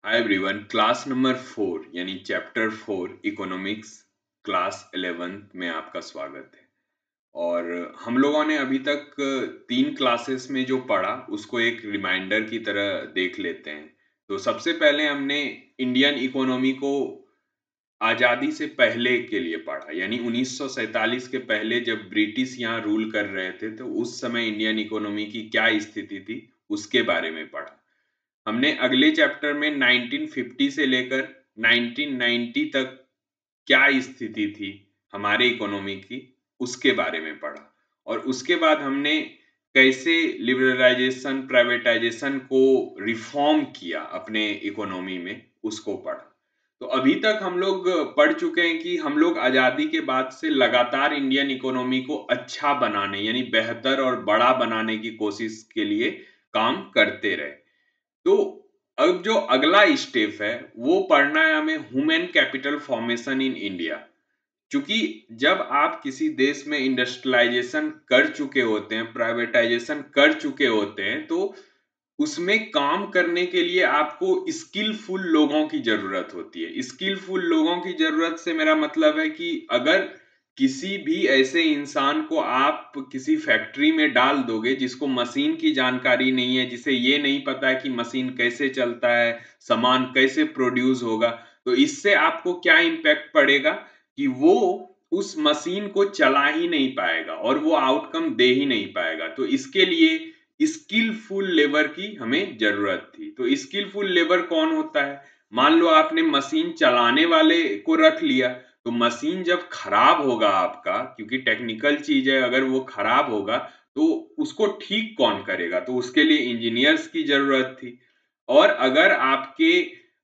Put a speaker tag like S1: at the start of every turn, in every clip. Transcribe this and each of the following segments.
S1: Hi everyone, class number 4 यानी chapter 4 economics class 11th में आपका स्वागत है। और हम लोगों ने अभी तक 3 क्लासेस में जो पढ़ा उसको एक रिमाइंडर की तरह देख लेते हैं। तो सबसे पहले हमने इंडियन इकोनॉमी को आज़ादी से पहले के लिए पढ़ा, यानी 1947 के पहले जब ब्रिटिश यहाँ रूल कर रहे थे तो उस समय इंडियन इकोनॉमी की क्या स्थिति थी उसके बारे में पढ़ा। हमने अगले चैप्टर में 1950 से लेकर 1990 तक क्या स्थिति थी हमारे इकोनॉमी की उसके बारे में पढ़ा। और उसके बाद हमने कैसे लिबरलाइजेशन प्राइवेटाइजेशन को रिफॉर्म किया अपने इकोनॉमी में उसको पढ़ा। तो अभी तक हम लोग पढ़ चुके हैं कि हम लोग आज़ादी के बाद से लगातार इंडियन इकोनॉमी को अच्छा बनाने यानी बेहतर और बड़ा बनाने की कोशिश के लिए काम करते रहे। तो अब जो अगला स्टेप है वो पढ़ना है हमें human capital formation in India. क्योंकि जब आप किसी देश में इंडस्ट्रियलाइजेशन कर चुके होते हैं, प्राइवेटाइजेशन कर चुके होते हैं, तो उसमें काम करने के लिए आपको स्किलफुल लोगों की जरूरत होती है। स्किलफुल लोगों की जरूरत से मेरा मतलब है कि अगर किसी भी ऐसे इंसान को आप किसी फैक्ट्री में डाल दोगे जिसको मशीन की जानकारी नहीं है, जिसे ये नहीं पता है कि मशीन कैसे चलता है, सामान कैसे प्रोड्यूस होगा, तो इससे आपको क्या इम्पैक्ट पड़ेगा कि वो उस मशीन को चला ही नहीं पाएगा और वो आउटकम दे ही नहीं पाएगा। तो इसके लिए स्किलफुल लेबर की हमें जरूरत थी। तो स्किलफुल लेबर कौन होता है? मान लो आपने मशीन चलाने वाले को रख लिया, तो मशीन जब खराब होगा आपका, क्योंकि टेक्निकल चीज है, अगर वो खराब होगा तो उसको ठीक कौन करेगा? तो उसके लिए इंजीनियर्स की जरूरत थी। और अगर आपके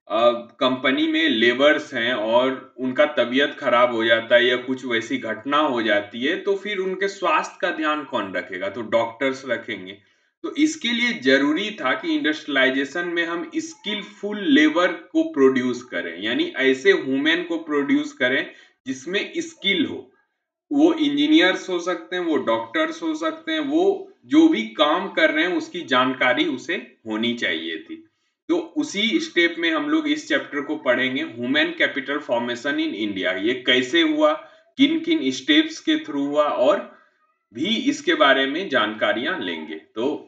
S1: कंपनी में लेबर्स हैं और उनका तबीयत खराब हो जाता है या कुछ वैसी घटना हो जाती है, तो फिर उनके स्वास्थ्य का ध्यान कौन रखेगा? तो डॉक्टर्स रखेंगे। तो इसके लिए जरूरी था कि इंडस्ट्रियलाइजेशन में हम स्किलफुल लेबर को प्रोड्यूस करें, यानी ऐसे वुमेन को प्रोड्यूस करें जिसमें स्किल हो। वो इंजीनियर्स हो सकते हैं, वो डॉक्टर्स हो सकते हैं, वो जो भी काम कर रहे हैं उसकी जानकारी उसे होनी चाहिए थी। तो उसी स्टेप में हम लोग इस चैप्टर को पढ़ेंगे, human capital formation in India. ये कैसे हुआ, किन किन स्टेप्स के थ्रू हुआ, और भी इसके बारे में जानकारियां लेंगे। तो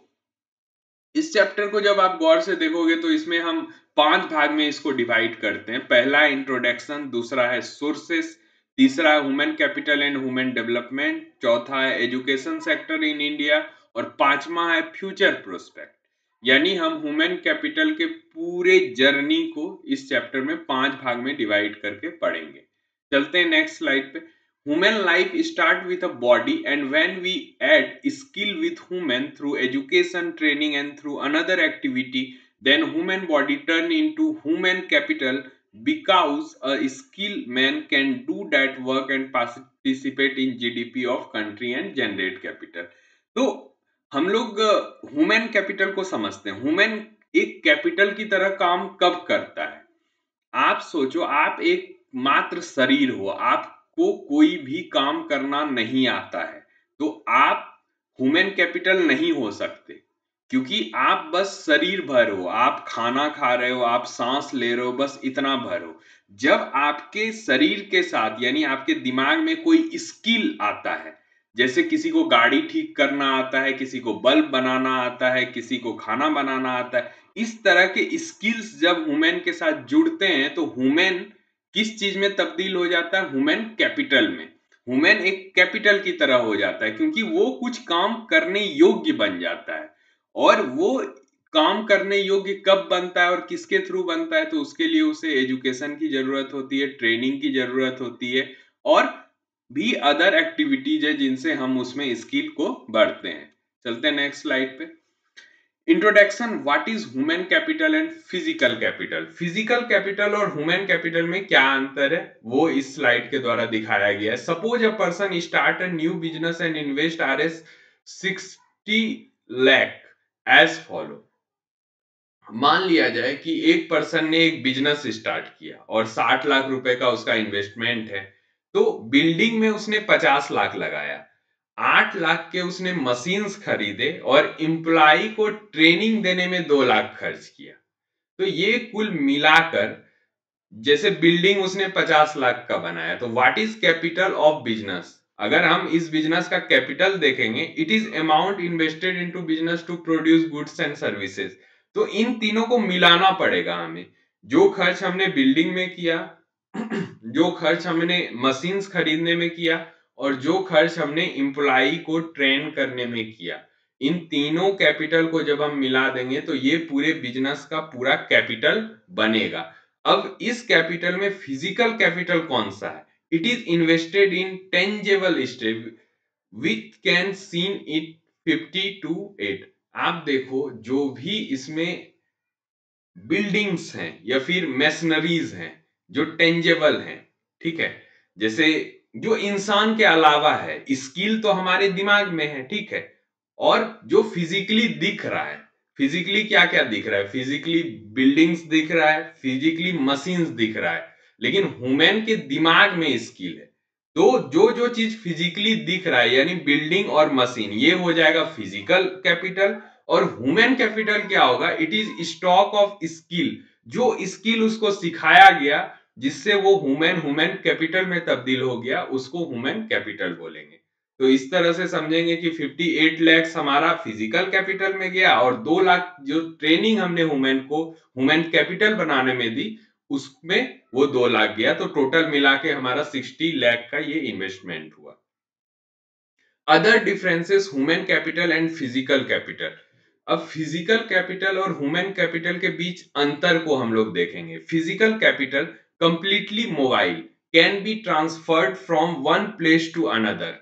S1: इस चैप्टर को जब आप गौर से देखोगे तो इसमें हम 5 भाग में इसको डिवाइड करते हैं। पहला है इंट्रोडक्शन, दूसरा है सोर्सेस, तीसरा है human capital and human development, चौथा है एजुकेशन सेक्टर इन इंडिया, और पांचवा है फ्यूचर प्रोस्पेक्ट। यानी हम ह्यूमन कैपिटल के पूरे जर्नी को इस चैप्टर में 5 भाग में डिवाइड करके पढ़ेंगे। चलते हैं नेक्स्ट स्लाइड पे। Human life start with a body, and when we add skill with human through education, training, and through another activity, then human body turn into human capital, because a skilled man can do that work and participate in GDP of country and generate capital. तो हम लोग human capital को समझते हैं। Human एक capital की तरह काम कब करता है? आप सोचो, आप एक मात्र शरीर हो, आपको कोई भी काम करना नहीं आता है, तो आप ह्यूमन कैपिटल नहीं हो सकते, क्योंकि आप बस शरीर भर हो। आप खाना खा रहे हो, आप सांस ले रहे हो, बस इतना भर हो। जब आपके शरीर के साथ यानी आपके दिमाग में कोई स्किल आता है, जैसे किसी को गाड़ी ठीक करना आता है, किसी को बल्ब बनाना आता है, किसी को खाना बनाना आता है, इस तरह के स्किल्स जब ह्यूमन के साथ जुड़ते हैं तो ह्यूमन किस चीज में तब्दील हो जाता है? ह्यूमन कैपिटल में। ह्यूमन एक कैपिटल की तरह हो जाता है, क्योंकि वो कुछ काम करने योग्य बन जाता है। और वो काम करने योग्य कब बनता है और किसके थ्रू बनता है? तो उसके लिए उसे एजुकेशन की जरूरत होती है, ट्रेनिंग की जरूरत होती है, और भी अदर एक्टिविटीज है जिनसे हम उसमें स्किल को बढ़ते हैं। चलते हैं नेक्स्ट स्लाइड पे। Introduction, what is human capital and physical capital. Physical capital और ह्यूमन कैपिटल में क्या अंतर है वो इस स्लाइड के द्वारा दिखाया गया है। Suppose a person start a new business and invest RS 60 lakh as follow. मान लिया जाए कि एक पर्सन ने एक बिजनेस स्टार्ट किया और 60 लाख रुपए का उसका इन्वेस्टमेंट है। तो बिल्डिंग में उसने 50 लाख लगाया, 8 लाख के उसने मशीन्स खरीदे और एम्प्लॉय को ट्रेनिंग देने में 2 लाख खर्च किया। तो ये कुल मिलाकर, जैसे बिल्डिंग उसने 50 लाख का बनाया, तो what is capital of business? अगर हम इस बिजनेस का कैपिटल देखेंगे, it is amount invested into business to produce goods and services. तो इन तीनों को मिलाना पड़ेगा हमें। जो खर्च हमने बिल्डिंग में किया, जो खर्च हमने मशीन्स खरीदने में किया, और जो खर्च हमने एम्प्लॉई को ट्रेन करने में किया, इन तीनों कैपिटल को जब हम मिला देंगे तो ये पूरे बिजनेस का पूरा कैपिटल बनेगा। अब इस कैपिटल में फिजिकल कैपिटल कौन सा है? It is invested in tangible state which can seen it 50 to 8। आप देखो, जो भी इसमें बिल्डिंग्स हैं या फिर मैशनरीज हैं जो टेंजेबल हैं, ठीक है, जैसे जो इंसान के अलावा है, स्किल तो हमारे दिमाग में है, ठीक है, और जो फिजिकली दिख रहा है, फिजिकली क्या क्या दिख रहा है? फिजिकली बिल्डिंग्स दिख रहा है, फिजिकली मशीन्स दिख रहा है, लेकिन ह्यूमन के दिमाग में स्किल है। तो जो जो चीज फिजिकली दिख रहा है, यानी बिल्डिंग और मशीन, ये हो जाएगा फिजिकल कैपिटल। और ह्यूमन कैपिटल क्या होगा? It is stock of skill, जो स्किल उसको सिखाया गया, जिससे वो ह्यूमन ह्यूमन कैपिटल में तब्दील हो गया, उसको ह्यूमन कैपिटल बोलेंगे। तो इस तरह से समझेंगे कि 58 लैक्स हमारा फिजिकल कैपिटल में गया, और 2 लाख जो ट्रेनिंग हमने ह्यूमन को ह्यूमन कैपिटल बनाने में दी, उसमें वो 2 लाख गया। तो टोटल मिला के हमारा 60 लाख का ये इन्वेस्टमेंट हुआ। Other differences human capital and physical capital. अब फिजिकल कैपिटल और ह्यूमन कैपिटल के बीच अंतर को हम लोग देखेंगे। Physical capital completely mobile, can be transferred from one place to another.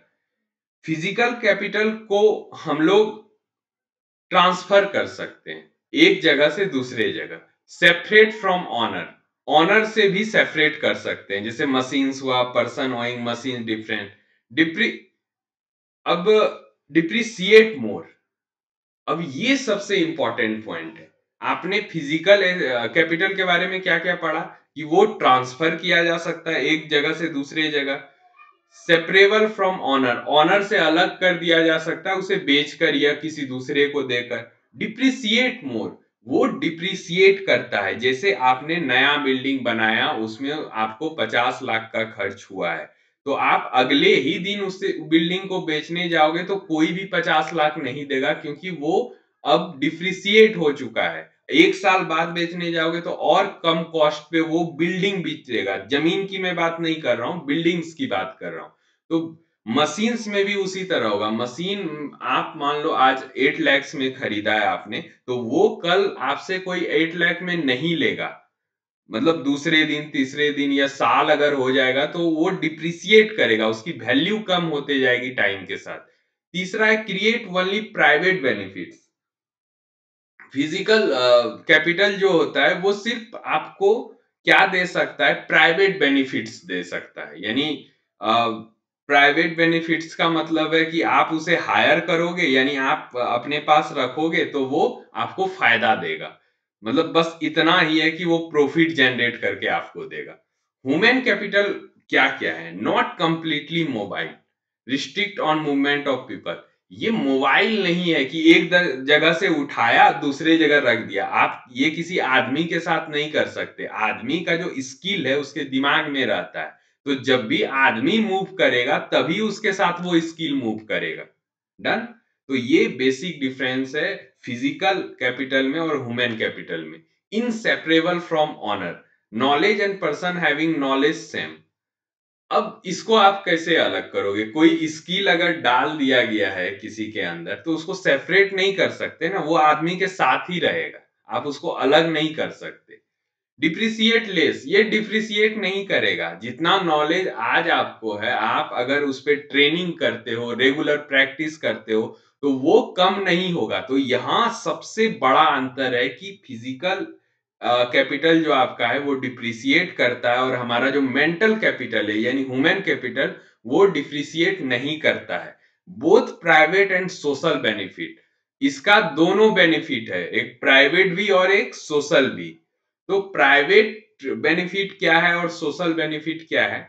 S1: Physical capital को हम लोग ट्रांसफर कर सकते हैं एक जगह से दूसरे जगह। सेपरेट फ्रॉम ऑनर, ऑनर से भी सेपरेट कर सकते हैं, जैसे मशीन्स हुआ, पर्सन ओइंग मशीन डिफरेंट। डिप्री अब डिप्रिसिएट मोर, अब ये सबसे इंपॉर्टेंट पॉइंट है। आपने फिजिकल कैपिटल के बारे में क्या क्या पढ़ा? कि वो ट्रांसफर किया जा सकता है एक जगह से दूसरे जगह। सेपरेबल फ्रॉम ऑनर, ऑनर से अलग कर दिया जा सकता है, उसे बेचकर या किसी दूसरे को देकर। डिप्रिसिएट मोर, वो डिप्रिसिएट करता है। जैसे आपने नया बिल्डिंग बनाया, उसमें आपको 50 लाख का खर्च हुआ है, तो आप अगले ही दिन उस बिल्डिंग को बेचने जाओगे तो कोई भी 50 लाख नहीं देगा, क्योंकि वो अब डिप्रिसिएट हो चुका है। 1 साल बाद बेचने जाओगे तो और कम कॉस्ट पे वो बिल्डिंग बेचेगा। जमीन की मैं बात नहीं कर रहा हूं, बिल्डिंग्स की बात कर रहा हूं। तो मशीन्स में भी उसी तरह होगा। मशीन आप मान लो आज 8 लाख में खरीदा है आपने, तो वो कल आपसे कोई 8 लाख में नहीं लेगा। मतलब दूसरे दिन, तीसरे दिन या साल अगर हो जाएगा तो वो डिप्रिसिएट करेगा, उसकी वैल्यू कम होते जाएगी टाइम के साथ। तीसरा है create only private benefits. Physical capital जो होता है वो सिर्फ आपको क्या दे सकता है? प्राइवेट बेनिफिट्स दे सकता है। यानी प्राइवेट बेनिफिट्स का मतलब है कि आप उसे हायर करोगे, यानी आप अपने पास रखोगे तो वो आपको फायदा देगा। मतलब बस इतना ही है कि वो प्रॉफिट जनरेट करके आपको देगा। ह्यूमन कैपिटल क्या क्या है? Not completely mobile, restrict on movement of people. ये मोबाइल नहीं है कि एक जगह से उठाया दूसरे जगह रख दिया। आप ये किसी आदमी के साथ नहीं कर सकते। आदमी का जो स्किल है उसके दिमाग में रहता है, तो जब भी आदमी मूव करेगा तभी उसके साथ वो स्किल मूव करेगा। डन। तो ये बेसिक डिफरेंस है फिजिकल कैपिटल में और ह्यूमन कैपिटल में। Inseparable from owner, knowledge and person having knowledge same. अब इसको आप कैसे अलग करोगे? कोई स्किल अगर डाल दिया गया है किसी के अंदर, तो उसको सेपरेट नहीं कर सकते ना, वो आदमी के साथ ही रहेगा, आप उसको अलग नहीं कर सकते। डिप्रिसिएट लेस, ये डिप्रिसिएट नहीं करेगा। जितना नॉलेज आज आपको है, आप अगर उस पर ट्रेनिंग करते हो, रेगुलर प्रैक्टिस करते हो, तो वो कम नहीं होगा। तो यहाँ सबसे बड़ा अंतर है कि फिजिकल कैपिटल जो आपका है वो डिप्रिसिएट करता है, और हमारा जो मेंटल कैपिटल है यानी ह्यूमन कैपिटल, वो डिप्रिसिएट नहीं करता है। Both private and social benefit, इसका दोनों बेनिफिट है, एक प्राइवेट भी और एक सोशल भी। तो प्राइवेट बेनिफिट क्या है और सोशल बेनिफिट क्या है?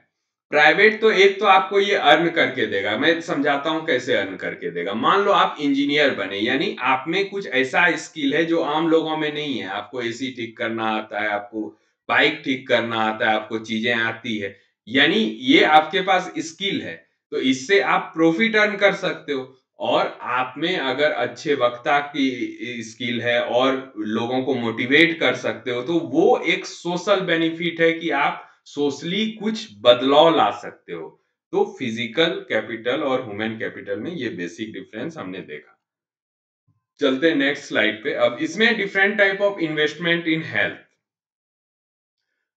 S1: प्राइवेट तो एक तो आपको ये अर्न करके देगा, मैं समझाता हूं कैसे अर्न करके देगा। मान लो आप इंजीनियर बने, यानी आप में कुछ ऐसा स्किल है जो आम लोगों में नहीं है। आपको एसी ठीक करना आता है, आपको बाइक ठीक करना आता है, आपको चीजें आती है, यानी ये आपके पास स्किल है, तो इससे आप प्रॉफिट अर्न कर सकते हो। और आप में अगर अच्छे वक्ता की स्किल है और लोगों को मोटिवेट कर सकते हो, तो वो एक सोशल बेनिफिट है कि आप सोशली कुछ बदलाव ला सकते हो। तो फिजिकल कैपिटल और ह्यूमन कैपिटल में ये बेसिक डिफरेंस हमने देखा। चलते हैं नेक्स्ट स्लाइड पे। अब इसमें different type of investment in health.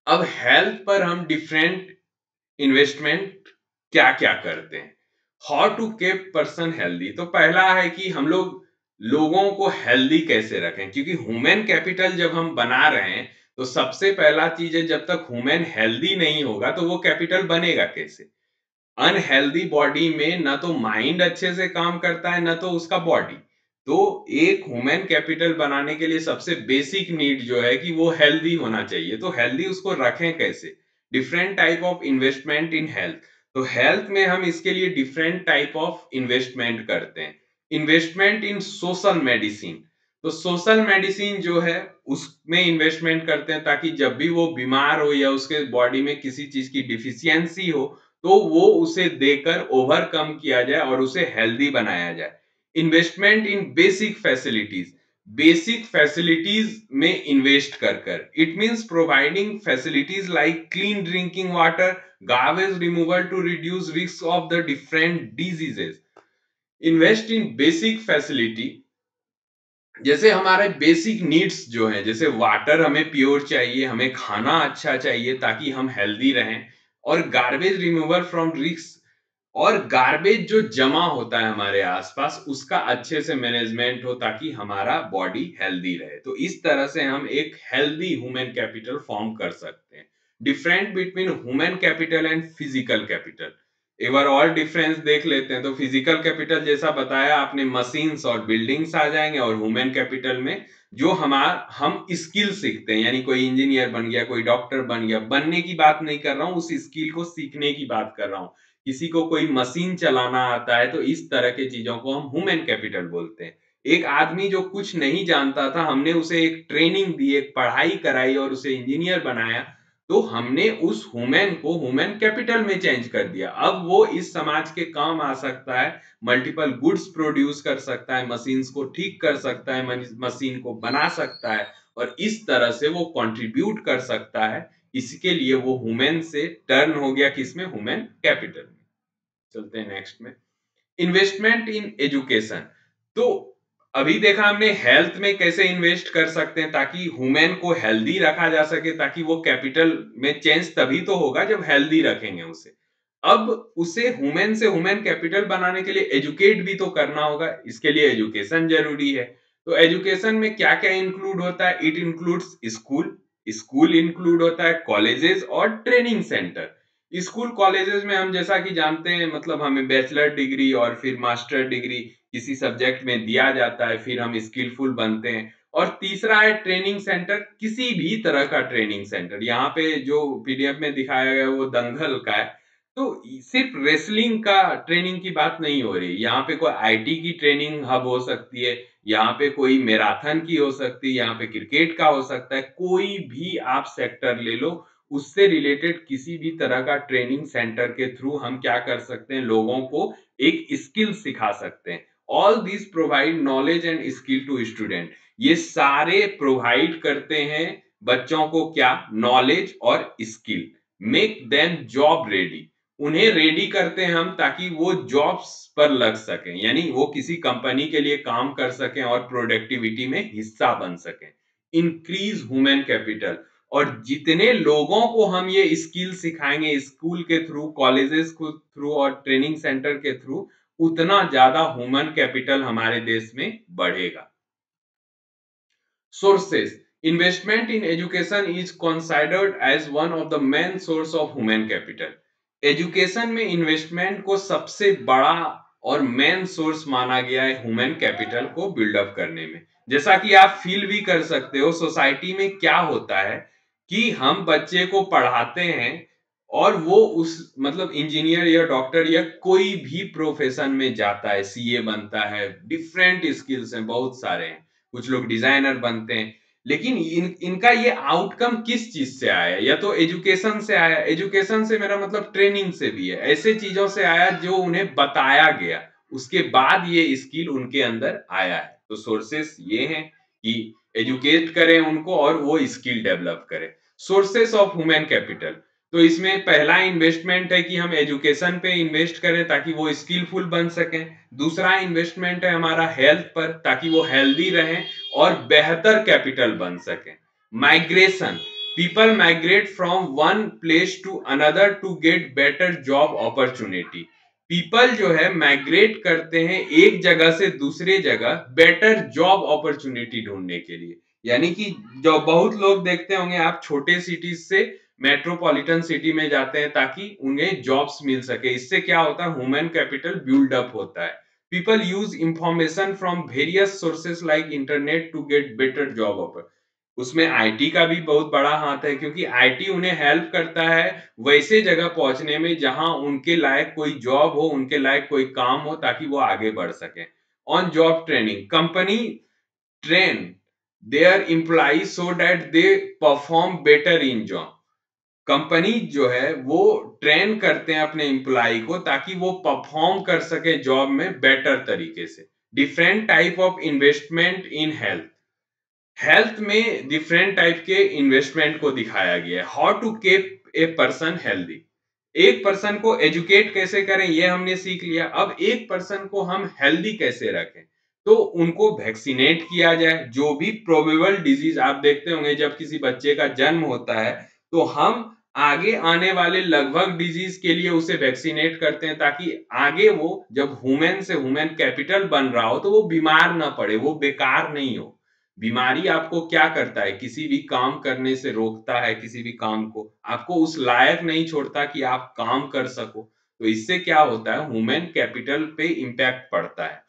S1: अब हेल्थ पर हम डिफरेंट इन्वेस्टमेंट क्या क्या करते हैं। How to keep person healthy, तो पहला है कि हम लोग लोगों को हेल्दी कैसे रखें, क्योंकि ह्यूमन कैपिटल जब हम बना रहे हैं तो सबसे पहला चीज है, जब तक ह्यूमन हेल्दी नहीं होगा तो वो कैपिटल बनेगा कैसे। अनहेल्दी बॉडी में ना तो माइंड अच्छे से काम करता है ना तो उसका बॉडी। तो एक ह्यूमन कैपिटल बनाने के लिए सबसे बेसिक नीड जो है कि वो हेल्दी होना चाहिए। तो हेल्दी उसको रखें कैसे, different type of investment in health. तो हेल्थ में हम इसके लिए डिफरेंट टाइप ऑफ इन्वेस्टमेंट करते हैं। इन्वेस्टमेंट इन सोशल मेडिसिन, तो सोशल मेडिसिन जो है उसमें इन्वेस्टमेंट करते हैं ताकि जब भी वो बीमार हो या उसके बॉडी में किसी चीज की डिफिशियंसी हो तो वो उसे देकर ओवरकम किया जाए और उसे हेल्दी बनाया जाए। Investment in basic facilities, basic facilities में इन्वेस्ट कर कर, it means providing facilities like clean drinking water, garbage removal to reduce risk of the different diseases. Invest in basic facility, जैसे हमारे बेसिक नीड्स जो है, जैसे वाटर हमें pure चाहिए, हमें खाना अच्छा चाहिए ताकि हम हेल्दी रहें, और गार्बेज रिमूवल फ्रॉम रिस्क, और गार्बेज जो जमा होता है हमारे आसपास उसका अच्छे से मैनेजमेंट हो ताकि हमारा बॉडी हेल्दी रहे। तो इस तरह से हम एक हेल्दी ह्यूमन कैपिटल फॉर्म कर सकते हैं। Different between human capital and physical capital, एक बार और डिफरेंस देख लेते हैं। तो फिजिकल कैपिटल जैसा बताया आपने, मशीन्स और बिल्डिंग्स आ जाएंगे, और ह्यूमन कैपिटल में जो हम स्किल सीखते हैं, यानी कोई इंजीनियर बन गया, कोई डॉक्टर बन गया, बनने की बात नहीं कर रहा हूं, उस स्किल को सीखने की बात कर रहा हूं। किसी को कोई मशीन चलाना आता है, तो इस तरह के चीजों को हम ह्यूमन कैपिटल बोलते हैं। एक आदमी जो कुछ नहीं जानता था, हमने उसे एक ट्रेनिंग दी, एक पढ़ाई कराई और उसे इंजीनियर बनाया, तो हमने उस ह्यूमन को ह्यूमन कैपिटल में चेंज कर दिया। अब वो इस समाज के काम आ सकता है, मल्टीपल गुड्स प्रोड्यूस कर सकता है, मशीन्स को ठीक कर सकता है, मशीन को बना सकता है, और इस तरह से वो कंट्रीब्यूट कर सकता है। इसके लिए वो ह्यूमन से टर्न हो गया किसमें, ह्यूमन कैपिटल में। चलते हैं नेक्स्ट में। इन्वेस्टमेंट इन एजुकेशन, तो अभी देखा हमने हेल्थ में कैसे इन्वेस्ट कर सकते हैं ताकि ह्यूमन को हेल्दी रखा जा सके, ताकि वो कैपिटल में चेंज तभी तो होगा जब हेल्दी रखेंगे उसे। अब उसे ह्यूमन से ह्यूमन कैपिटल बनाने के लिए एजुकेट भी तो करना होगा, इसके लिए एजुकेशन जरूरी है। तो एजुकेशन में क्या क्या इंक्लूड होता है, it includes school, school include होता है कॉलेजेस और ट्रेनिंग सेंटर। स्कूल कॉलेजेस में हम जैसा कि जानते हैं, मतलब हमें बैचलर डिग्री और फिर मास्टर डिग्री किसी सब्जेक्ट में दिया जाता है, फिर हम स्किलफुल बनते हैं। और तीसरा है ट्रेनिंग सेंटर, किसी भी तरह का ट्रेनिंग सेंटर। यहाँ पे जो पीडीएफ में दिखाया गया वो दंगल का है, तो सिर्फ रेसलिंग का ट्रेनिंग की बात नहीं हो रही। यहाँ पे कोई आईटी की ट्रेनिंग हब हो सकती है, यहाँ पे कोई मैराथन की हो सकती है, यहाँ पे क्रिकेट का हो सकता है, कोई भी आप सेक्टर ले लो, उससे रिलेटेड किसी भी तरह का ट्रेनिंग सेंटर के थ्रू हम क्या कर सकते हैं, लोगों को एक स्किल सिखा सकते हैं। All this provide knowledge and skill to student, ये सारे प्रोवाइड करते हैं बच्चों को क्या, नॉलेज और skill. Make them job ready, उन्हें रेडी करते हैं हम ताकि वो जॉब्स पर लग सकें, यानी वो किसी कंपनी के लिए काम कर सकें और प्रोडक्टिविटी में हिस्सा बन सकें। इंक्रीज ह्यूमन कैपिटल, और जितने लोगों को हम ये स्किल सिखाएंगे स्कूल के थ्रू, कॉलेजेस के थ्रू और ट्रेनिंग सेंटर के थ्रू, उतना ज्यादा ह्यूमन कैपिटल हमारे देश में बढ़ेगा। Sources, investment in education is considered as one of the main source of human capital. Education में इन्वेस्टमेंट को सबसे बड़ा और मेन सोर्स माना गया है ह्यूमन कैपिटल को बिल्डअप करने में। जैसा कि आप फील भी कर सकते हो, सोसाइटी में क्या होता है कि हम बच्चे को पढ़ाते हैं और वो उस मतलब इंजीनियर या डॉक्टर या कोई भी प्रोफेशन में जाता है, सीए बनता है, डिफरेंट स्किल्स हैं, बहुत सारे हैं, कुछ लोग डिजाइनर बनते हैं, लेकिन इनका ये आउटकम किस चीज से आया? या तो एजुकेशन से आया, एजुकेशन से मेरा मतलब ट्रेनिंग से भी है, ऐसे चीजों से आया जो उन्हें बताया गया, उसके बाद ये स्किल उनके अंदर आया है। तो सोर्सेस ये हैं कि एजुकेट करें उनको और वो स्किल डेवलप करें। सोर्सेस ऑफ ह्यूमन कैपिटल, तो इसमें पहला इन्वेस्टमेंट है कि हम एजुकेशन पे इन्वेस्ट करें ताकि वो स्किलफुल बन सकें। दूसरा इन्वेस्टमेंट है हमारा हेल्थ पर, ताकि वो हेल्दी रहें और बेहतर कैपिटल बन सकें। Migration, people migrate from one place to another to get better job opportunity. People जो है माइग्रेट करते हैं एक जगह से दूसरे जगह बेटर जॉब अपॉर्चुनिटी ढूंढने के लिए। यानी कि जो बहुत लोग देखते होंगे आप, छोटे सिटीज से मेट्रोपॉलिटन सिटी में जाते हैं ताकि उन्हें जॉब्स मिल सके। इससे क्या होता है? ह्यूमन कैपिटल बिल्ड अप होता है। People use information from various sources like internet to get better job offer. उसमें आईटी का भी बहुत बड़ा हाथ है, क्योंकि आईटी उन्हें हेल्प करता है वैसे जगह पहुंचने में जहां उनके लायक कोई जॉब हो, उनके लायक कोई काम हो, ताकि वो आगे बढ़ सके। On job training, company train their employ so that they perform better in job. Company जो है वो ट्रेन करते हैं अपने एम्प्लॉय को ताकि वो परफॉर्म कर सके जॉब में बेटर तरीके से। Different type of investment in health, health में डिफरेंट टाइप के इन्वेस्टमेंट को दिखाया गया है। How to keep a person healthy, एक पर्सन को एजुकेट कैसे करें ये हमने सीख लिया। अब एक पर्सन को हम हेल्दी कैसे रखें? तो उनको वैक्सीनेट किया जाए। जो भी प्रोबेबल डिजीज आप देखते होंगे, जब किसी बच्चे का जन्म होता है तो हम आगे आने वाले लगभग डिजीज के लिए उसे वैक्सीनेट करते हैं, ताकि आगे वो जब ह्यूमन से ह्यूमन कैपिटल बन रहा हो तो वो बीमार ना पड़े, वो बेकार नहीं हो। बीमारी आपको क्या करता है? किसी भी काम करने से रोकता है, किसी भी काम को आपको उस लायक नहीं छोड़ता कि आप काम कर सको। तो इससे क्या होता है? ह्यूमन कैपिटल पे इम्पैक्ट पड़ता है।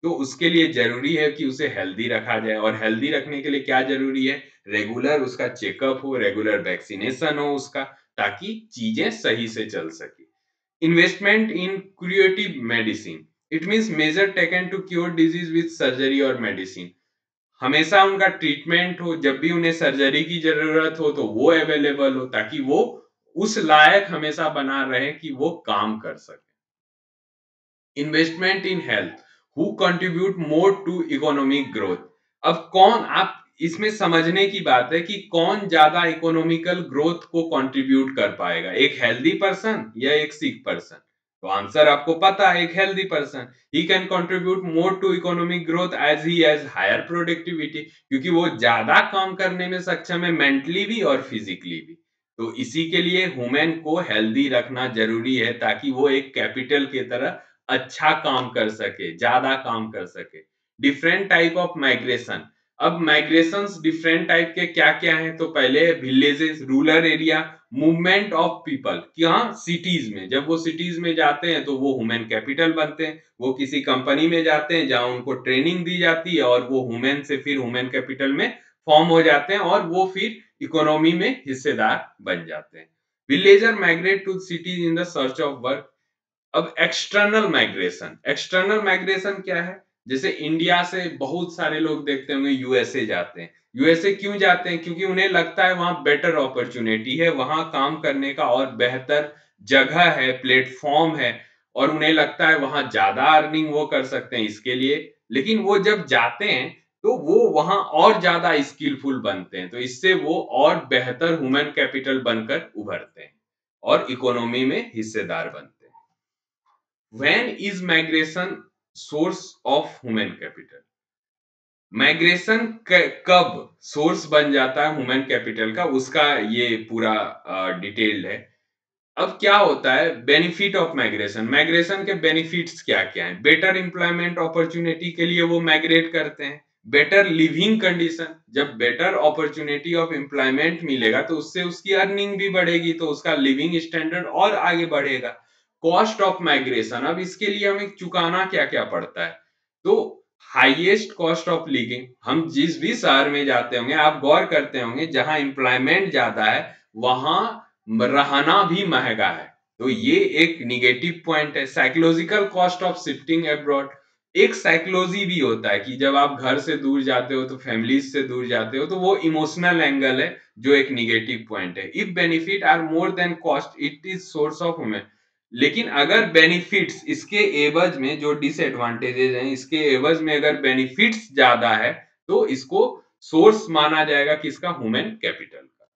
S1: तो उसके लिए जरूरी है कि उसे हेल्दी रखा जाए, और हेल्दी रखने के लिए क्या जरूरी है? रेगुलर उसका चेकअप हो, रेगुलर वैक्सीनेशन हो उसका, ताकि चीजें सही से चल सके। Investment in creative medicine, it means measure taken to cure disease with surgery और मेडिसिन। हमेशा उनका ट्रीटमेंट हो, जब भी उन्हें सर्जरी की जरूरत हो तो वो अवेलेबल हो, ताकि वो उस लायक हमेशा बना रहे कि वो काम कर सके। Investment in health, who contribute more to economic growth. अब कौन, आप इसमें समझने की बात है कि कौन ज्यादा इकोनॉमिकल ग्रोथ को कंट्रीब्यूट कर पाएगा, एक हेल्दी पर्सन या एक सिक पर्सन? तो आंसर आपको पता है, एक healthy person. He can contribute more to economic growth as he has higher productivity, क्योंकि वो ज्यादा काम करने में सक्षम है, मेंटली भी और फिजिकली भी। तो इसी के लिए ह्यूमन को हेल्दी रखना जरूरी है, ताकि वो एक कैपिटल की तरह अच्छा काम कर सके, ज्यादा काम कर सके। डिफरेंट टाइप ऑफ माइग्रेशन, अब माइग्रेशंस डिफरेंट टाइप के क्या क्या हैं? तो पहले villages, rural area, movement of people, यहाँ सिटीज में, जब वो सिटीज में जाते हैं तो वो ह्यूमन कैपिटल बनते हैं। वो किसी कंपनी में जाते हैं जहां उनको ट्रेनिंग दी जाती है, और वो ह्यूमन से फिर ह्यूमन कैपिटल में फॉर्म हो जाते हैं, और वो फिर इकोनॉमी में हिस्सेदार बन जाते हैं। Villager migrate to cities in the search of work. अब एक्सटर्नल माइग्रेशन, एक्सटर्नल माइग्रेशन क्या है? जैसे इंडिया से बहुत सारे लोग देखते होंगे यूएसए जाते हैं। यूएसए क्यों जाते हैं? क्योंकि उन्हें लगता है वहां बेटर अपॉर्चुनिटी है, वहां काम करने का और बेहतर जगह है, प्लेटफॉर्म है, और उन्हें लगता है वहां ज्यादा अर्निंग वो कर सकते हैं इसके लिए। लेकिन वो जब जाते हैं तो वो वहां और ज्यादा स्किलफुल बनते हैं, तो इससे वो और बेहतर ह्यूमन कैपिटल बनकर उभरते हैं और इकोनॉमी में हिस्सेदार बनते हैं। When is migration source of human capital? Migration कब सोर्स बन जाता है ह्यूमन कैपिटल का, उसका ये पूरा डिटेल्ड है। अब क्या होता है बेनिफिट ऑफ माइग्रेशन? माइग्रेशन के बेनिफिट्स क्या क्या हैं? बेटर एम्प्लॉयमेंट अपॉर्चुनिटी के लिए वो माइग्रेट करते हैं। बेटर लिविंग कंडीशन, जब बेटर अपॉर्चुनिटी ऑफ एम्प्लॉयमेंट मिलेगा तो उससे उसकी अर्निंग भी बढ़ेगी, तो उसका लिविंग स्टैंडर्ड और आगे बढ़ेगा। कॉस्ट ऑफ माइग्रेशन, अब इसके लिए हमें चुकाना क्या क्या पड़ता है? तो हाईएस्ट कॉस्ट ऑफ लिविंग, हम जिस भी शहर में जाते होंगे आप गौर करते होंगे जहां एम्प्लॉयमेंट ज्यादा है वहां रहना भी महंगा है। तो ये एक निगेटिव पॉइंट है। Psychological cost of shifting abroad, एक साइकोलॉजी भी होता है कि जब आप घर से दूर जाते हो तो फैमिलीज से दूर जाते हो, तो वो इमोशनल एंगल है जो एक निगेटिव पॉइंट है। If benefit are more than cost it is source of human, लेकिन अगर बेनिफिट्स इसके एवज में, जो डिसएडवांटेजेस हैं इसके एवज में अगर बेनिफिट्स ज्यादा है तो इसको सोर्स माना जाएगा किसका, ह्यूमन कैपिटल का।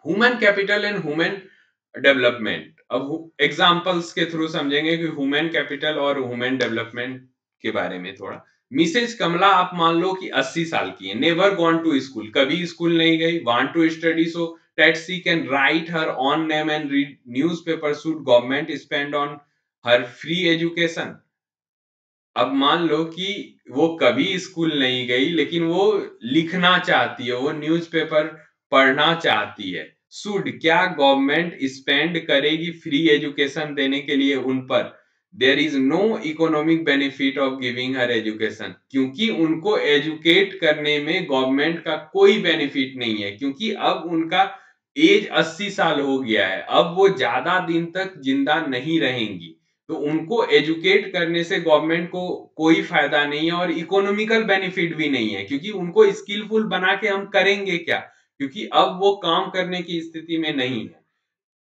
S1: Human capital and human development, अब एग्जांपल्स के थ्रू समझेंगे कि ह्यूमन कैपिटल और ह्यूमन डेवलपमेंट के बारे में थोड़ा। मिसेज कमला आप मान लो कि 80 साल की है, नेवर गॉन टू स्कूल, कभी स्कूल नहीं गई, want to study so that she can write her on name and read newspaper, should government spend on her free education. अब मान लो कि वो कभी स्कूल नहीं गई लेकिन वो लिखना चाहती है, वो न्यूज़पेपर पढ़ना चाहती है। शुड, क्या गवर्नमेंट स्पेंड करेगी फ्री एजुकेशन देने के लिए उन पर? There is no economic benefit of giving her education, क्योंकि उनको एजुकेट करने में गवर्नमेंट का कोई बेनिफिट नहीं है, क्योंकि अब उनका एज 80 साल हो गया है, अब वो ज्यादा दिन तक जिंदा नहीं रहेंगी। तो उनको एजुकेट करने से गवर्नमेंट को कोई फायदा नहीं है और इकोनॉमिकल बेनिफिट भी नहीं है, क्योंकि उनको स्किलफुल बना के हम करेंगे क्या, क्योंकि अब वो काम करने की स्थिति में नहीं है।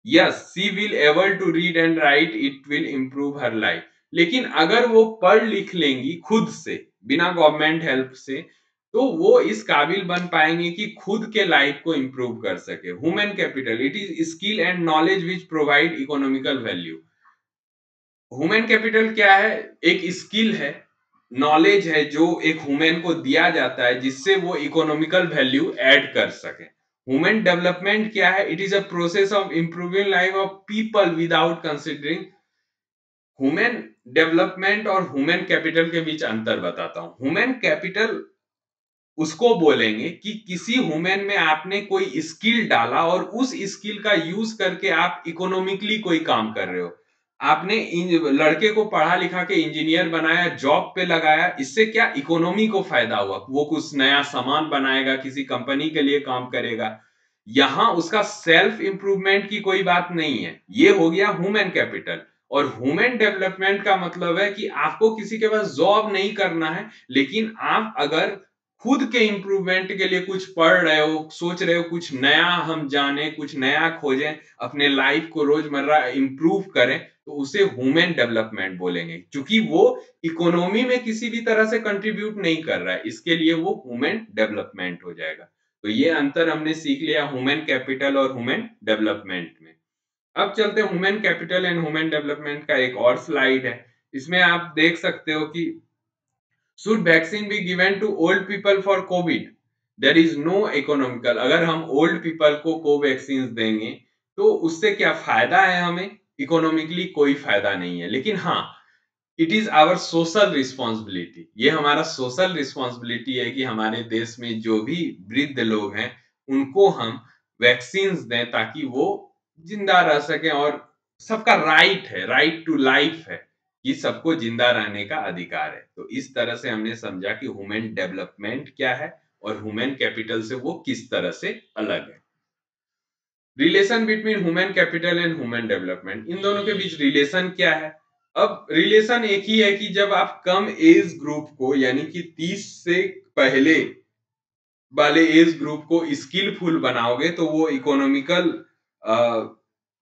S1: Yes, she will able to read and write, it will improve her life. लेकिन अगर वो पढ़ लिख लेंगी खुद से बिना गवर्नमेंट हेल्प से, तो वो इस काबिल बन पाएंगे कि खुद के लाइफ को इंप्रूव कर सके। Human capital, it is skill and knowledge which provide economical value. Human capital क्या है? एक स्किल है, नॉलेज है जो एक ह्यूमन को दिया जाता है जिससे वो इकोनॉमिकल वैल्यू ऐड कर सके। ह्यूमन डेवलपमेंट क्या है? It is a process of improving life of people without considering. Human development और ह्यूमन कैपिटल के बीच अंतर बताता हूं। ह्यूमन कैपिटल उसको बोलेंगे कि किसी ह्यूमन में आपने कोई स्किल डाला और उस स्किल का यूज करके आप इकोनॉमिकली कोई काम कर रहे हो। आपने लड़के को पढ़ा लिखा के इंजीनियर बनाया, जॉब पे लगाया, इससे क्या इकोनॉमी को फायदा हुआ? वो कुछ नया सामान बनाएगा, किसी कंपनी के लिए काम करेगा। यहां उसका सेल्फ इंप्रूवमेंट की कोई बात नहीं है। ये हो गया ह्यूमन कैपिटल। और ह्यूमन डेवलपमेंट का मतलब है कि आपको किसी के पास जॉब नहीं करना है, लेकिन आप अगर खुद के इंप्रूवमेंट के लिए कुछ पढ़ रहे हो, सोच रहे हो कुछ नया हम जाने, कुछ नया खोजें, अपने लाइफ को रोजमर्रा इंप्रूव करें, तो उसे ह्यूमन डेवलपमेंट बोलेंगे। क्योंकि वो इकोनॉमी में किसी भी तरह से कंट्रीब्यूट नहीं कर रहा है, इसके लिए वो ह्यूमन डेवलपमेंट हो जाएगा। तो ये अंतर हमने सीख लिया ह्यूमन कैपिटल और ह्यूमन डेवलपमेंट में। अब चलते हैं human capital and human development का एक और स्लाइड है। इसमें आप देख सकते हो कि should vaccine be given to old people for COVID, there is no economical. अगर हम ओल्ड पीपल को कोवैक्सीन देंगे तो उससे क्या फायदा है हमें? इकोनॉमिकली कोई फायदा नहीं है, लेकिन हाँ, it is our social responsibility. ये हमारा सोशल रिस्पॉन्सिबिलिटी है कि हमारे देश में जो भी वृद्ध लोग हैं उनको हम वैक्सीन दें ताकि वो जिंदा रह सकें। और सबका राइट है, राइट टू लाइफ है, कि सबको जिंदा रहने का अधिकार है। तो इस तरह से हमने समझा कि ह्यूमन डेवलपमेंट क्या है और ह्यूमन कैपिटल से वो किस तरह से अलग है। Relation between human capital and human development, इन दोनों के बीच रिलेशन क्या है? अब रिलेशन एक ही है कि जब आप कम एज ग्रुप को, यानी कि 30 से पहले वाले एज ग्रुप को स्किलफुल बनाओगे तो वो इकोनॉमिकल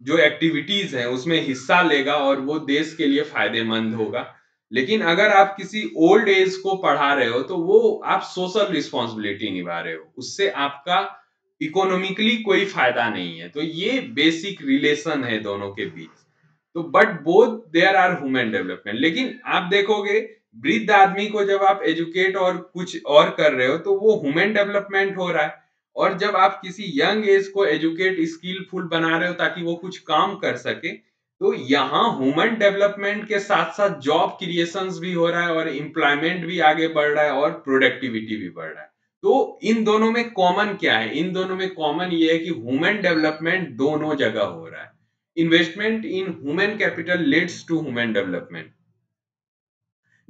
S1: जो एक्टिविटीज हैं उसमें हिस्सा लेगा और वो देश के लिए फायदेमंद होगा। लेकिन अगर आप किसी ओल्ड एज को पढ़ा रहे हो तो वो आप सोशल रिस्पॉन्सिबिलिटी निभा रहे हो, उससे आपका इकोनॉमिकली कोई फायदा नहीं है। तो ये बेसिक रिलेशन है दोनों के बीच। तो but both there are human development. लेकिन आप देखोगे वृद्ध आदमी को जब आप एजुकेट और कुछ और कर रहे हो तो वो ह्यूमन डेवलपमेंट हो रहा है। और जब आप किसी यंग एज को एजुकेट स्किलफुल बना रहे हो ताकि वो कुछ काम कर सके, तो यहाँ ह्यूमन डेवलपमेंट के साथ साथ जॉब क्रिएशंस भी हो रहा है और एम्प्लॉयमेंट भी आगे बढ़ रहा है और प्रोडक्टिविटी भी बढ़ रहा है। तो इन दोनों में कॉमन क्या है? इन दोनों में कॉमन ये है कि ह्यूमन डेवलपमेंट दोनों जगह हो रहा है। Investment in human capital leads to human development.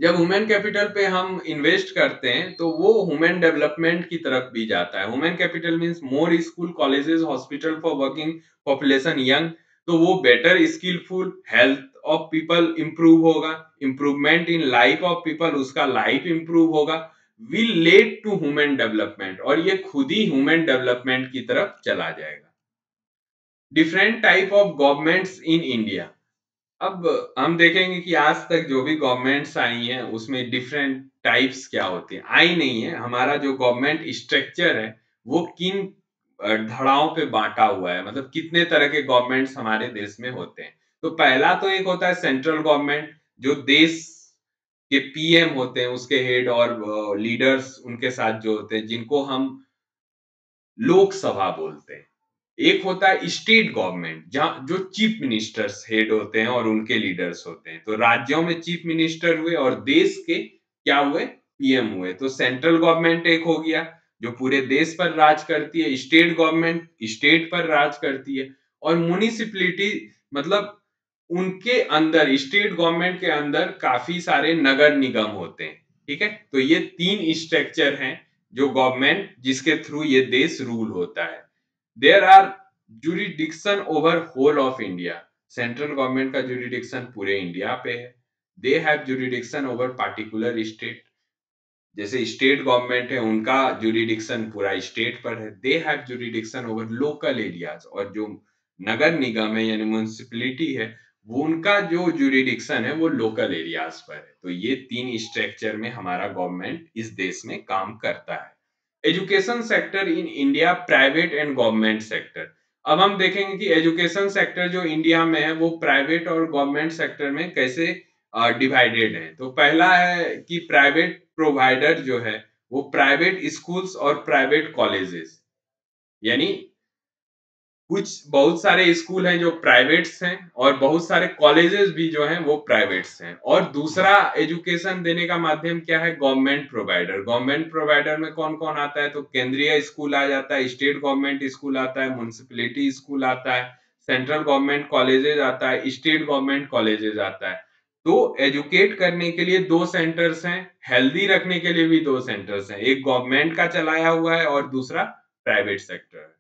S1: जब ह्यूमन कैपिटल पे हम इन्वेस्ट करते हैं तो वो ह्यूमन डेवलपमेंट की तरफ भी जाता है। Human capital means more school, colleges, hospital for working population young, तो वो better skillful, health of people improve होगा, improvement in life of people, उसका लाइफ इंप्रूव होगा, will lead to human development, और ये खुद ही ह्यूमन डेवलपमेंट की तरफ चला जाएगा। Different type of governments in India. अब हम देखेंगे कि आज तक जो भी गवर्नमेंट्स आई हैं उसमें डिफरेंट टाइप्स क्या होती हैं, आई नहीं है। हमारा जो गवर्नमेंट स्ट्रक्चर है वो किन धड़ाओं पे बांटा हुआ है, मतलब कितने तरह के गवर्नमेंट्स हमारे देश में होते हैं। तो पहला तो एक होता है सेंट्रल गवर्नमेंट, जो देश के पीएम होते हैं, उसके हेड और लीडर्स उनके साथ जो होते हैं, जिनको हम लोकसभा बोलते हैं। एक होता है स्टेट गवर्नमेंट, जहां जो चीफ मिनिस्टर्स हेड होते हैं और उनके लीडर्स होते हैं। तो राज्यों में चीफ मिनिस्टर हुए और देश के क्या हुए, पीएम हुए। तो सेंट्रल गवर्नमेंट एक हो गया जो पूरे देश पर राज करती है, स्टेट गवर्नमेंट स्टेट पर राज करती है, और म्युनिसिपैलिटी मतलब उनके अंदर, स्टेट गवर्नमेंट के अंदर काफी सारे नगर निगम होते हैं। ठीक है, तो ये तीन स्ट्रक्चर हैं जो गवर्नमेंट जिसके थ्रू ये देश रूल होता है। There are jurisdiction over whole of India. Central government का jurisdiction पूरे इंडिया पे है। They have jurisdiction over particular state. जैसे स्टेट गवर्नमेंट है, उनका jurisdiction पूरा स्टेट पर है। They have jurisdiction over local areas, और जो नगर निगम है यानी म्युनिसिपैलिटी है, वो उनका जो jurisdiction है वो लोकल एरियाज पर है। तो ये तीन स्ट्रक्चर में हमारा गवर्नमेंट इस देश में काम करता है। Education sector in India, private and government sector. अब हम देखेंगे कि एजुकेशन सेक्टर जो इंडिया में है वो प्राइवेट और गवर्नमेंट सेक्टर में कैसे डिवाइडेड है। तो पहला है कि प्राइवेट प्रोवाइडर जो है वो प्राइवेट स्कूल्स और प्राइवेट कॉलेजेस, यानी कुछ बहुत सारे स्कूल हैं जो प्राइवेट्स हैं और बहुत सारे कॉलेजेस भी जो हैं वो प्राइवेट्स हैं। और दूसरा एजुकेशन देने का माध्यम क्या है, गवर्नमेंट प्रोवाइडर। गवर्नमेंट प्रोवाइडर में कौन कौन आता है, तो केंद्रीय स्कूल आ जाता है, स्टेट गवर्नमेंट स्कूल आता है, म्युनिसिपैलिटी स्कूल आता है, सेंट्रल गवर्नमेंट कॉलेजेस आता है, स्टेट गवर्नमेंट कॉलेजेस आता है। तो एजुकेट करने के लिए दो सेंटर्स हैं, हेल्दी रखने के लिए भी दो सेंटर्स हैं, एक गवर्नमेंट का चलाया हुआ है और दूसरा प्राइवेट सेक्टर है।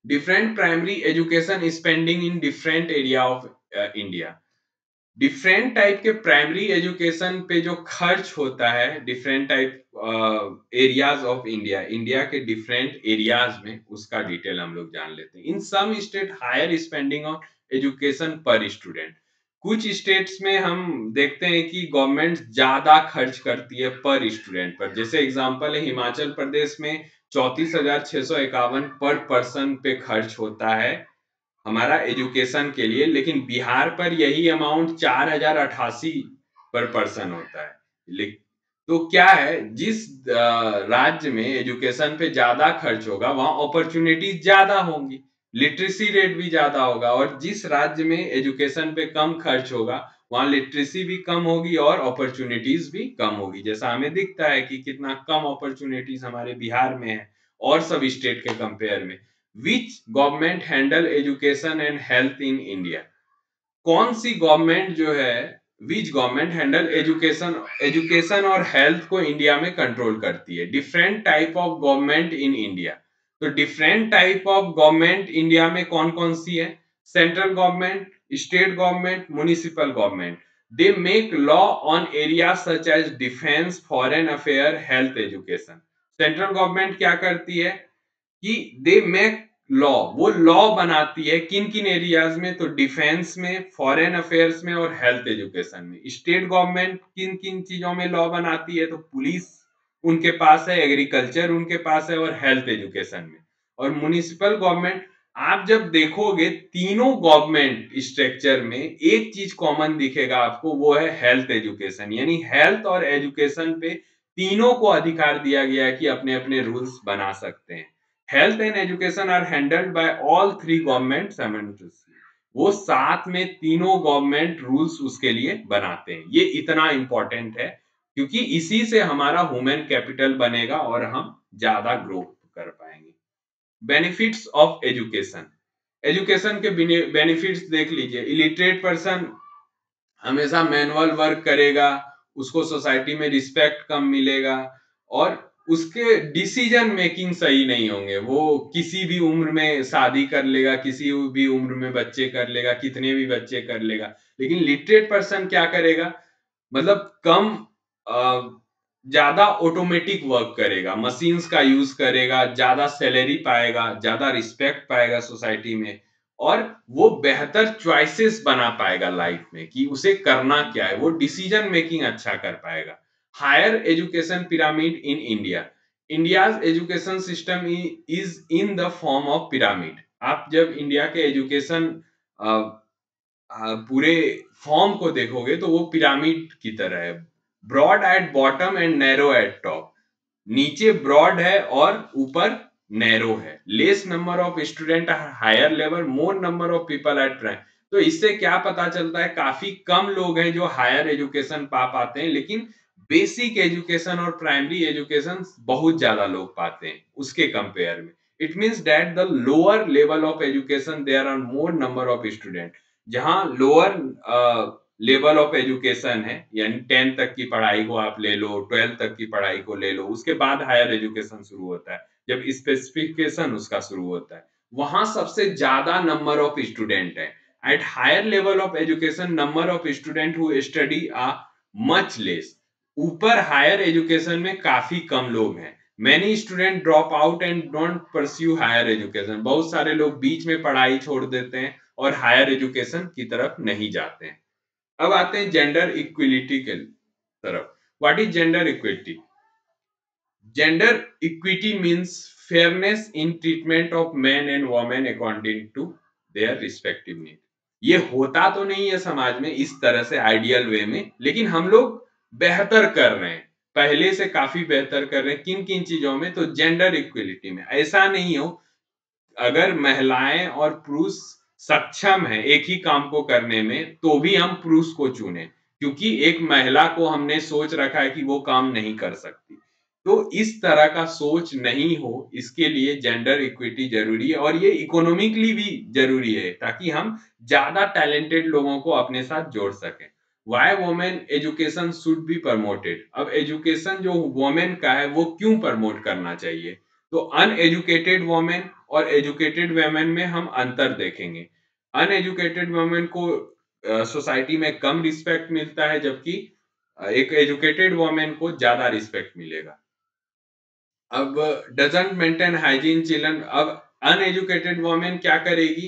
S1: Different primary education spending in different area of India. Different type के प्राइमरी एजुकेशन पे जो खर्च होता है different type areas of India, India के डिफरेंट एरियाज में, उसका डिटेल हम लोग जान लेते हैं। In some state higher spending on education पर स्टूडेंट। कुछ स्टेट्स में हम देखते हैं कि गवर्नमेंट ज्यादा खर्च करती है पर स्टूडेंट पर। जैसे एग्जांपल है हिमाचल प्रदेश में 34,651 पर पर्सन पे खर्च होता है हमारा एजुकेशन के लिए, लेकिन बिहार पर यही अमाउंट 4,088 पर पर्सन होता है। तो क्या है, जिस राज्य में एजुकेशन पे ज्यादा खर्च होगा वहां अपॉर्चुनिटीज ज्यादा होंगी, लिटरेसी रेट भी ज्यादा होगा, और जिस राज्य में एजुकेशन पे कम खर्च होगा वहां लिटरेसी भी कम होगी और अपॉर्चुनिटीज भी कम होगी। जैसा हमें दिखता है कि कितना कम अपॉर्चुनिटीज हमारे बिहार में है और सब स्टेट के कंपेयर में। Which government handle education and health in India. कौन सी गवर्नमेंट जो है, which government handle education education और हेल्थ को इंडिया में कंट्रोल करती है। Different type of government in India. तो different type of government India में कौन कौन सी है, central government, state government, municipal government. They make law on area such as defence, foreign affair, health, education. Central government क्या करती है कि दे मेक लॉ, वो लॉ बनाती है किन किन एरियाज में, तो डिफेंस में, फॉरेन अफेयर्स में और हेल्थ एजुकेशन में। स्टेट गवर्नमेंट किन किन चीजों में लॉ बनाती है, तो पुलिस उनके पास है, एग्रीकल्चर उनके पास है और हेल्थ एजुकेशन में। और म्युनिसिपल गवर्नमेंट, आप जब देखोगे तीनों गवर्नमेंट स्ट्रक्चर में एक चीज कॉमन दिखेगा आपको, वो है हेल्थ एजुकेशन। यानी हेल्थ और एजुकेशन पे तीनों को अधिकार दिया गया है कि अपने अपने रूल्स बना सकते हैं। Health and education are handled by all three government simultaneously. वो साथ में तीनों गवर्नमेंट रूल्स उसके लिए बनाते हैं। ये इतना इंपॉर्टेंट है क्योंकि इसी से हमारा ह्यूमन कैपिटल बनेगा और हम ज्यादा ग्रो कर पाएंगे। Benefits of education. एजुकेशन के बेनिफिट्स देख लीजिए। इलिटरेट पर्सन हमेशा मैनुअल वर्क करेगा, उसको सोसाइटी में रिस्पेक्ट कम मिलेगा और उसके डिसीजन मेकिंग सही नहीं होंगे। वो किसी भी उम्र में शादी कर लेगा, किसी भी उम्र में बच्चे कर लेगा, कितने भी बच्चे कर लेगा। लेकिन लिटरेट पर्सन क्या करेगा, मतलब कम ज्यादा ऑटोमेटिक वर्क करेगा, मशीन्स का यूज करेगा, ज्यादा सैलरी पाएगा, ज्यादा रिस्पेक्ट पाएगा सोसाइटी में और वो बेहतर चॉइसेस बना पाएगा लाइफ में कि उसे करना क्या है, वो डिसीजन मेकिंग अच्छा कर पाएगा। Higher education pyramid in India, India's education system is in the form of pyramid. आप जब इंडिया के एजुकेशन पूरे फॉर्म को देखोगे तो वो पिरामिड की तरह है। Broad at bottom and narrow at top, नीचे ब्रॉड है और ऊपर नैरो है। Less number of student higher level, more number of people at prime. तो इससे क्या पता चलता है, काफी कम लोग हैं जो हायर एजुकेशन पा पाते हैं, लेकिन बेसिक एजुकेशन और प्राइमरी एजुकेशन बहुत ज्यादा लोग पाते हैं उसके कंपेयर में। It means that the lower level of education there are more number of student. जहां लोअर लेवल ऑफ एजुकेशन है, यानी 10 तक की पढ़ाई को आप ले लो, 12 तक की पढ़ाई को ले लो, उसके बाद हायर एजुकेशन शुरू होता है, जब स्पेसिफिकेशन उसका शुरू होता है, वहां सबसे ज्यादा नंबर ऑफ स्टूडेंट है। At higher level of education number of student who study a much less. ऊपर हायर एजुकेशन में काफी कम लोग हैं। Many student drop out and don't pursue higher education, बहुत सारे लोग बीच में पढ़ाई छोड़ देते हैं और हायर एजुकेशन की तरफ नहीं जाते हैं। अब आते हैं जेंडर इक्विलिटी के तरफ। What is gender equity? Gender equity means fairness in treatment of man and women according to their respective need. ये होता तो नहीं है समाज में इस तरह से आइडियल वे में, लेकिन हम लोग बेहतर कर रहे हैं, पहले से काफी बेहतर कर रहे हैं। किन किन चीजों में? तो जेंडर इक्विलिटी में। ऐसा नहीं हो, अगर महिलाएं और पुरुष सक्षम है एक ही काम को करने में, तो भी हम पुरुष को चुने, क्योंकि एक महिला को हमने सोच रखा है कि वो काम नहीं कर सकती। तो इस तरह का सोच नहीं हो, इसके लिए जेंडर इक्विटी जरूरी है और ये इकोनॉमिकली भी जरूरी है, ताकि हम ज्यादा टैलेंटेड लोगों को अपने साथ जोड़ सकें। Why women education should be promoted? अब एजुकेशन जो वोमेन का है वो क्यों प्रमोट करना चाहिए? तो अनएजुकेटेड वोमेन और एजुकेटेड वेमेन में हम अंतर देखेंगे। अनएजुकेटेड वोमेन को सोसाइटी में कम रिस्पेक्ट मिलता है, जबकि एक एजुकेटेड वोमेन को ज्यादा रिस्पेक्ट मिलेगा। अब डजंट मेंटेन हाइजीन चिल्ड्रन, अब अनएजुकेटेड वोमेन क्या करेगी?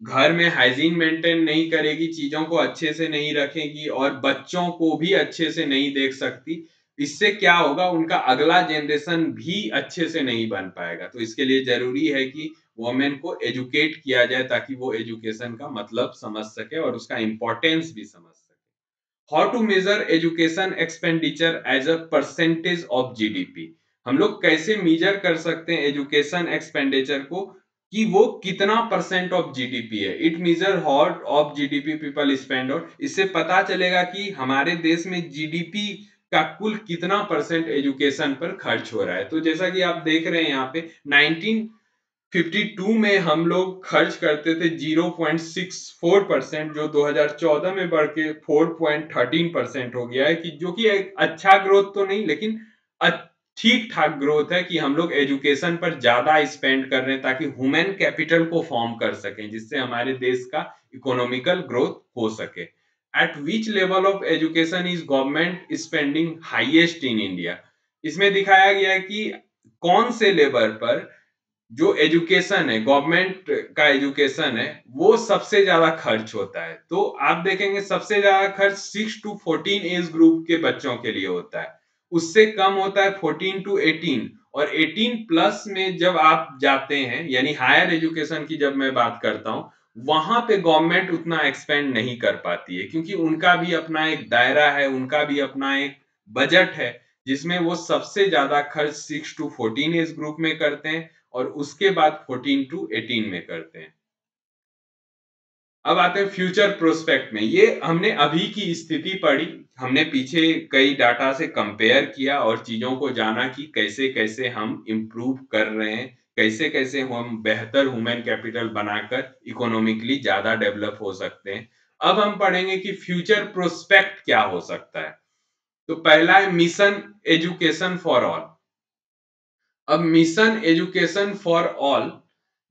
S1: घर में हाइजीन मेंटेन नहीं करेगी, चीजों को अच्छे से नहीं रखेगी और बच्चों को भी अच्छे से नहीं देख सकती। इससे क्या होगा, उनका अगला जनरेशन भी अच्छे से नहीं बन पाएगा। तो इसके लिए जरूरी है कि वोमेन को एजुकेट किया जाए, ताकि वो एजुकेशन का मतलब समझ सके और उसका इंपॉर्टेंस भी समझ सके। How to measure education expenditure as a percentage of GDP? हम लोग कैसे मेजर कर सकते हैं एजुकेशन एक्सपेंडिचर को, कि वो कितना परसेंट ऑफ जीडीपी है? It measure hot of GDP people spend, और इससे पता चलेगा कि हमारे देश में जीडीपी का कुल कितना परसेंट एजुकेशन पर खर्च हो रहा है। तो जैसा कि आप देख रहे हैं यहाँ पे 1952 में हम लोग खर्च करते थे 0.64%, जो 2014 में बढ़ के 4.13% हो गया है, कि जो कि एक अच्छा ग्रोथ तो नहीं, लेकिन ठीक ठाक ग्रोथ है कि हम लोग एजुकेशन पर ज्यादा स्पेंड कर रहे हैं, ताकि ह्यूमन कैपिटल को फॉर्म कर सकें, जिससे हमारे देश का इकोनॉमिकल ग्रोथ हो सके। Eight which level of education is government spending highest in India? इसमें दिखाया गया है कि कौन से लेवल पर जो एजुकेशन है, गवर्नमेंट का एजुकेशन है, वो सबसे ज्यादा खर्च होता है। तो आप देखेंगे सबसे ज्यादा खर्च 6 to 14 एज ग्रुप के बच्चों के लिए होता है, उससे कम होता है 14 to 18, और 18 प्लस में जब आप जाते हैं, यानी हायर एजुकेशन की जब मैं बात करता हूं, वहां पे गवर्नमेंट उतना एक्सपेंड नहीं कर पाती है, क्योंकि उनका भी अपना एक दायरा है, उनका भी अपना एक बजट है, जिसमें वो सबसे ज्यादा खर्च 6 to 14 एज ग्रुप में करते हैं और उसके बाद 14 to 18 में करते हैं। अब आते हैं फ्यूचर प्रोस्पेक्ट में। ये हमने अभी की स्थिति पढ़ी, हमने पीछे कई डाटा से कंपेयर किया और चीजों को जाना कि कैसे कैसे हम इम्प्रूव कर रहे हैं, कैसे कैसे हम बेहतर ह्यूमन कैपिटल बनाकर इकोनॉमिकली ज्यादा डेवलप हो सकते हैं। अब हम पढ़ेंगे कि फ्यूचर प्रोस्पेक्ट क्या हो सकता है। तो पहला है मिशन एजुकेशन फॉर ऑल। अब मिशन एजुकेशन फॉर ऑल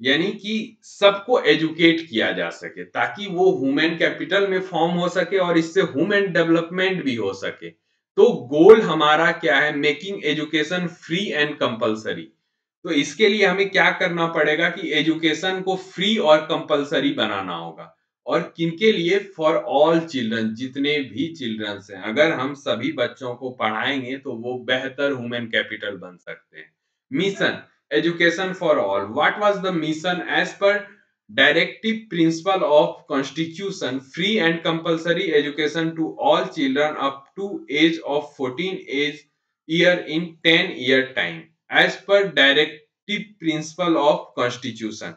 S1: यानी कि सबको एजुकेट किया जा सके ताकि वो ह्यूमन कैपिटल में फॉर्म हो सके और इससे ह्यूमन डेवलपमेंट भी हो सके। तो गोल हमारा क्या है, making education free and compulsory. तो इसके लिए हमें क्या करना पड़ेगा कि एजुकेशन को फ्री और कंपलसरी बनाना होगा। और किनके लिए? फॉर ऑल चिल्ड्रन, जितने भी चिल्ड्रंस हैं, अगर हम सभी बच्चों को पढ़ाएंगे तो वो बेहतर ह्यूमन कैपिटल बन सकते हैं। Mission education for all. What was the mission? As per directive principle of constitution, free and compulsory education to all children up to age of 14 age year in 10-year time, as per directive principle of constitution.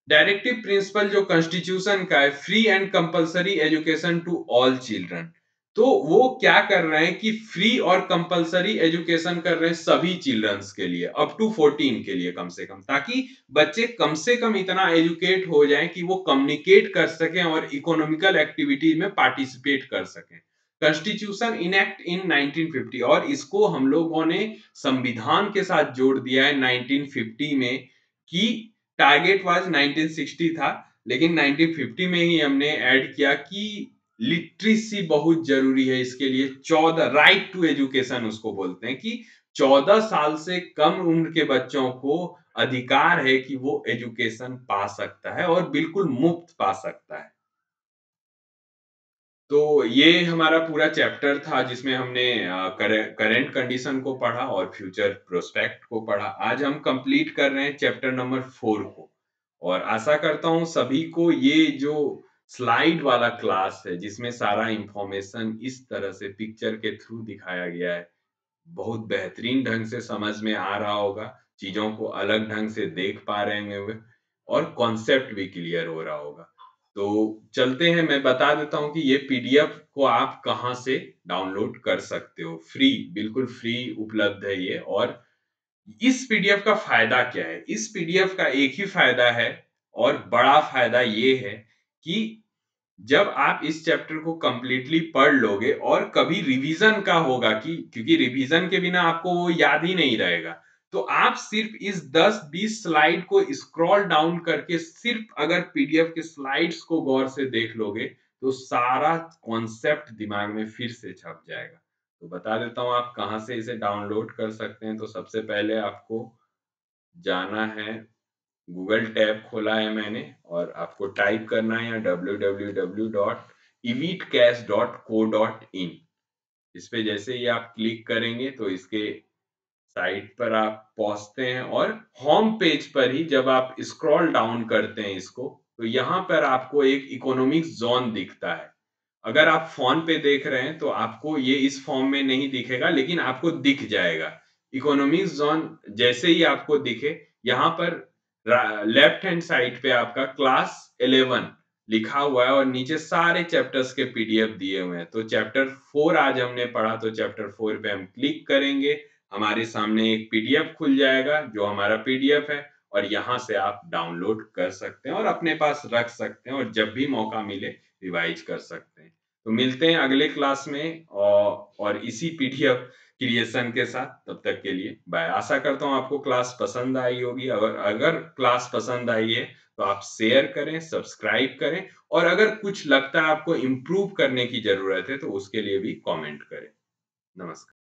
S1: Directive principle जो constitution का है, free and compulsory education to all children. तो वो क्या कर रहे हैं कि फ्री और कंपलसरी एजुकेशन कर रहे हैं सभी चिल्ड्रंस के लिए, अप टू 14 के लिए कम से कम, ताकि बच्चे कम से कम इतना एजुकेट हो जाएं कि वो कम्युनिकेट कर सकें और इकोनॉमिकल एक्टिविटीज में पार्टिसिपेट कर सकें। कॉन्स्टिट्यूशन इनएक्ट इन 1950 और इसको हम लोगों ने संविधान के साथ जोड़ दिया है 1950 में कि टारगेट वाज 1960 था, लेकिन 1950 में ही हमने ऐड किया कि लिटरेसी बहुत जरूरी है। इसके लिए 14 राइट टू एजुकेशन उसको बोलते हैं कि 14 साल से कम उम्र के बच्चों को अधिकार है कि वो एजुकेशन पा सकता है और बिल्कुल मुफ्त पा सकता है। तो ये हमारा पूरा चैप्टर था जिसमें हमने करंट कंडीशन को पढ़ा और फ्यूचर प्रोस्पेक्ट को पढ़ा। आज हम कंप्लीट कर रहे हैं चैप्टर नंबर 4 को, और आशा करता हूं सभी को ये जो स्लाइड वाला क्लास है जिसमें सारा इंफॉर्मेशन इस तरह से पिक्चर के थ्रू दिखाया गया है, बहुत बेहतरीन ढंग से समझ में आ रहा होगा, चीजों को अलग ढंग से देख पा रहे होंगे और कॉन्सेप्ट भी क्लियर हो रहा होगा। तो चलते हैं, मैं बता देता हूं कि ये पीडीएफ को आप कहां से डाउनलोड कर सकते हो। फ्री, बिल्कुल फ्री उपलब्ध है ये। और इस पीडीएफ का फायदा क्या है? इस पीडीएफ का एक ही फायदा है और बड़ा फायदा ये है कि जब आप इस चैप्टर को कंप्लीटली पढ़ लोगे और कभी रिवीजन का होगा कि क्योंकि रिवीजन के बिना आपको वो याद ही नहीं रहेगा, तो आप सिर्फ इस 10-20 स्लाइड को स्क्रॉल डाउन करके सिर्फ अगर पीडीएफ के स्लाइड्स को गौर से देख लोगे तो सारा कॉन्सेप्ट दिमाग में फिर से छप जाएगा। तो बता देता हूं आप कहां से इसे डाउनलोड कर सकते हैं। तो सबसे पहले आपको जाना है, गूगल टैब खोला है मैंने और आपको टाइप करना है www.evitcash.co.in। इस पे जैसे ही आप क्लिक करेंगे तो इसके साइट पर आप पहुंचते हैं और होम पेज पर ही जब आप स्क्रॉल डाउन करते हैं इसको, तो यहाँ पर आपको एक इकोनॉमिक्स जोन दिखता है। अगर आप फोन पे देख रहे हैं तो आपको ये इस फॉर्म में नहीं दिखेगा, लेकिन आपको दिख जाएगा इकोनॉमिक्स जोन। जैसे ही आपको दिखे, यहाँ पर लेफ्ट हैंड साइड पे आपका क्लास 11 लिखा हुआ है और नीचे सारे चैप्टर्स के पीडीएफ दिए हुए हैं। तो चैप्टर 4 आज हमने पढ़ा, तो चैप्टर 4 पे हम क्लिक करेंगे, हमारे सामने एक पीडीएफ खुल जाएगा जो हमारा पीडीएफ है, और यहाँ से आप डाउनलोड कर सकते हैं और अपने पास रख सकते हैं और जब भी मौका मिले रिवाइज कर सकते हैं। तो मिलते हैं अगले क्लास में और इसी पीडीएफ क्रिएशन के साथ। तब तक के लिए बाय। आशा करता हूँ आपको क्लास पसंद आई होगी। अगर क्लास पसंद आई है तो आप शेयर करें, सब्सक्राइब करें, और अगर कुछ लगता है आपको इम्प्रूव करने की जरूरत है तो उसके लिए भी कमेंट करें। नमस्कार।